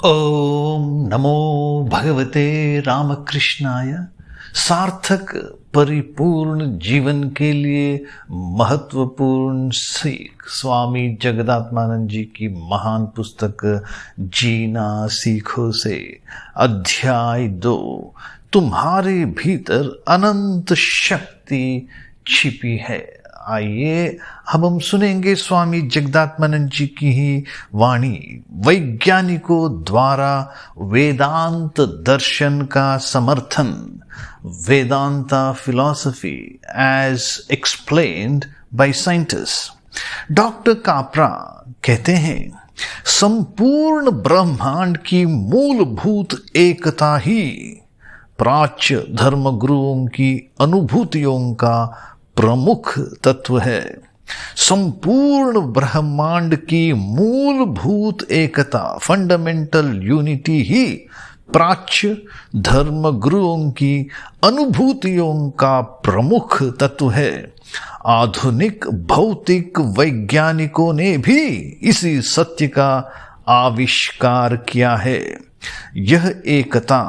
ओम नमो भगवते रामकृष्णाय। सार्थक परिपूर्ण जीवन के लिए महत्वपूर्ण सीख स्वामी जगदात्मानंद जी की महान पुस्तक जीना सीखो से अध्याय 2 तुम्हारे भीतर अनंत शक्ति छिपी है। आइए हम सुनेंगे स्वामी जगदात्मानंद जी की ही वाणी। वैज्ञानिकों द्वारा वेदांत दर्शन का समर्थन, Vedanta philosophy as explained by scientist. Doctor Capra कहते हैं, संपूर्ण ब्रह्मांड की मूलभूत एकता ही प्राच्य धर्मगुरुओं की अनुभूतियों का प्रमुख तत्व है। संपूर्ण ब्रह्मांड की मूलभूत एकता, फंडामेंटल यूनिटी ही प्राच्य धर्मगुरुओं की अनुभूतियों का प्रमुख तत्व है। आधुनिक भौतिक वैज्ञानिकों ने भी इसी सत्य का आविष्कार किया है। यह एकता,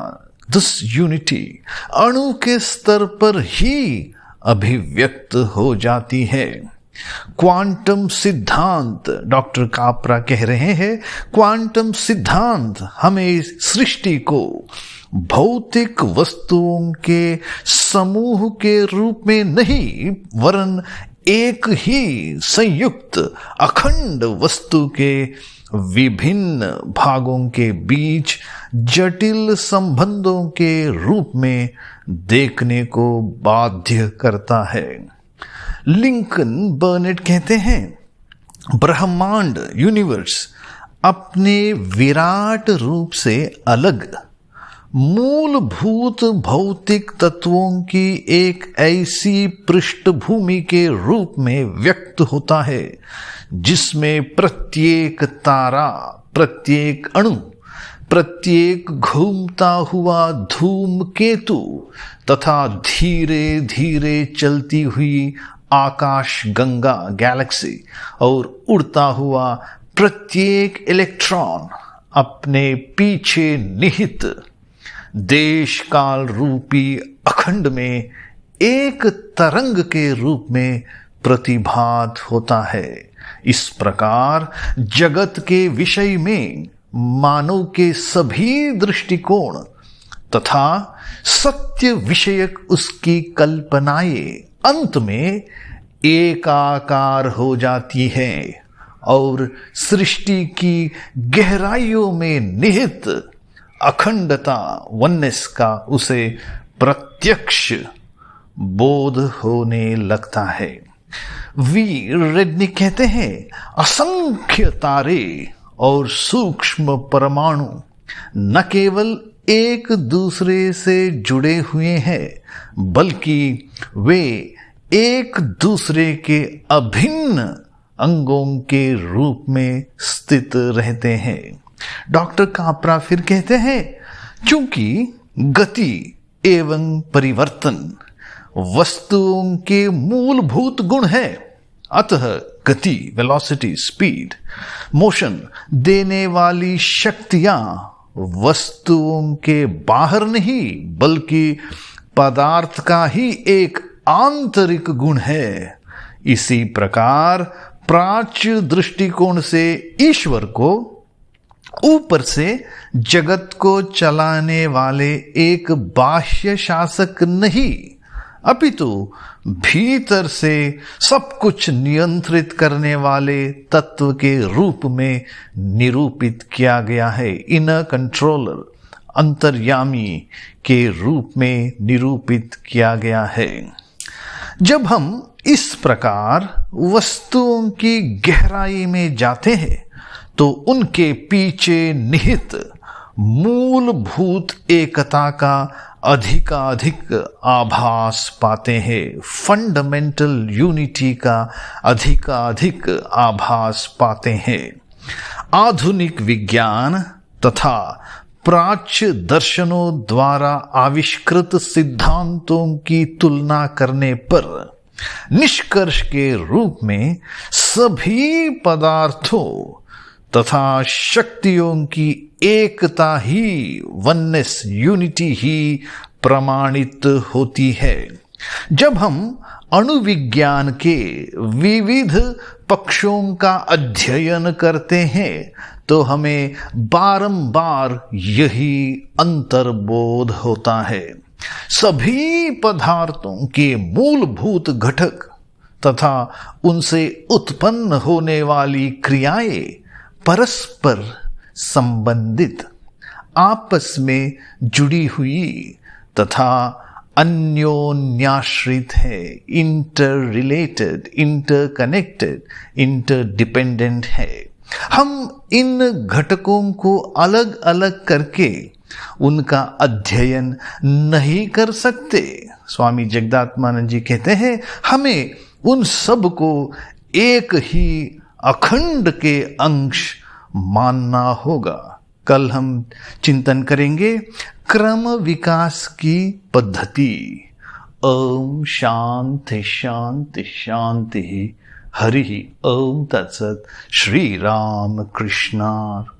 दिस यूनिटी, अणु के स्तर पर ही अभिव्यक्त हो जाती है। क्वांटम सिद्धांत, डॉक्टर काप्रा कह रहे हैं, क्वांटम सिद्धांत हमें सृष्टि को भौतिक वस्तुओं के समूह के रूप में नहीं, वरन एक ही संयुक्त अखंड वस्तु के विभिन्न भागों के बीच जटिल संबंधों के रूप में देखने को बाध्य करता है। लिंकन बर्नेट कहते हैं, ब्रह्मांड यूनिवर्स अपने विराट रूप से अलग मूलभूत भौतिक तत्वों की एक ऐसी पृष्ठभूमि के रूप में व्यक्त होता है जिसमें प्रत्येक तारा, प्रत्येक अणु, प्रत्येक घूमता हुआ धूमकेतु तथा धीरे धीरे चलती हुई आकाश गंगा गैलेक्सी और उड़ता हुआ प्रत्येक इलेक्ट्रॉन अपने पीछे निहित देश काल रूपी अखंड में एक तरंग के रूप में प्रतिभात होता है। इस प्रकार जगत के विषय में मानव के सभी दृष्टिकोण तथा सत्य विषयक उसकी कल्पनाएं अंत में एकाकार हो जाती है और सृष्टि की गहराइयों में निहित अखंडता, वननेस का उसे प्रत्यक्ष बोध होने लगता है। वी रेडनिक कहते हैं, असंख्य तारे और सूक्ष्म परमाणु न केवल एक दूसरे से जुड़े हुए हैं, बल्कि वे एक दूसरे के अभिन्न अंगों के रूप में स्थित रहते हैं। डॉक्टर काप्रा फिर कहते हैं, चूंकि गति एवं परिवर्तन वस्तुओं के मूलभूत गुण है, अतः गति, वेलोसिटी, स्पीड, मोशन देने वाली शक्तियां वस्तुओं के बाहर नहीं बल्कि पदार्थ का ही एक आंतरिक गुण है। इसी प्रकार प्राच्य दृष्टिकोण से ईश्वर को ऊपर से जगत को चलाने वाले एक बाह्य शासक नहीं, अपितु भीतर से सब कुछ नियंत्रित करने वाले तत्व के रूप में निरूपित किया गया है। इनर कंट्रोलर, अंतर्यामी के रूप में निरूपित किया गया है। जब हम इस प्रकार वस्तुओं की गहराई में जाते हैं तो उनके पीछे निहित मूलभूत एकता का अधिकाधिक आभास पाते हैं। फंडामेंटल यूनिटी का अधिकाधिक आभास पाते हैं। आधुनिक विज्ञान तथा प्राच्य दर्शनों द्वारा आविष्कृत सिद्धांतों की तुलना करने पर निष्कर्ष के रूप में सभी पदार्थों तथा शक्तियों की एकता ही, वननेस, यूनिटी ही प्रमाणित होती है। जब हम अणुविज्ञान के विविध पक्षों का अध्ययन करते हैं तो हमें बारंबार यही अंतर्बोध होता है। सभी पदार्थों के मूलभूत घटक तथा उनसे उत्पन्न होने वाली क्रियाएं परस्पर संबंधित, आपस में जुड़ी हुई तथा अन्योन्याश्रित है, इंटर रिलेटेड, इंटरकनेक्टेड, इंटरडिपेंडेंट है। हम इन घटकों को अलग अलग करके उनका अध्ययन नहीं कर सकते। स्वामी जगदात्मानंद जी कहते हैं हमें उन सब को एक ही अखंड के अंश मानना होगा। कल हम चिंतन करेंगे क्रम विकास की पद्धति। ओम शांति शांति शांति। हरि ओम तत्सत। श्री राम कृष्णार्पणमस्तु।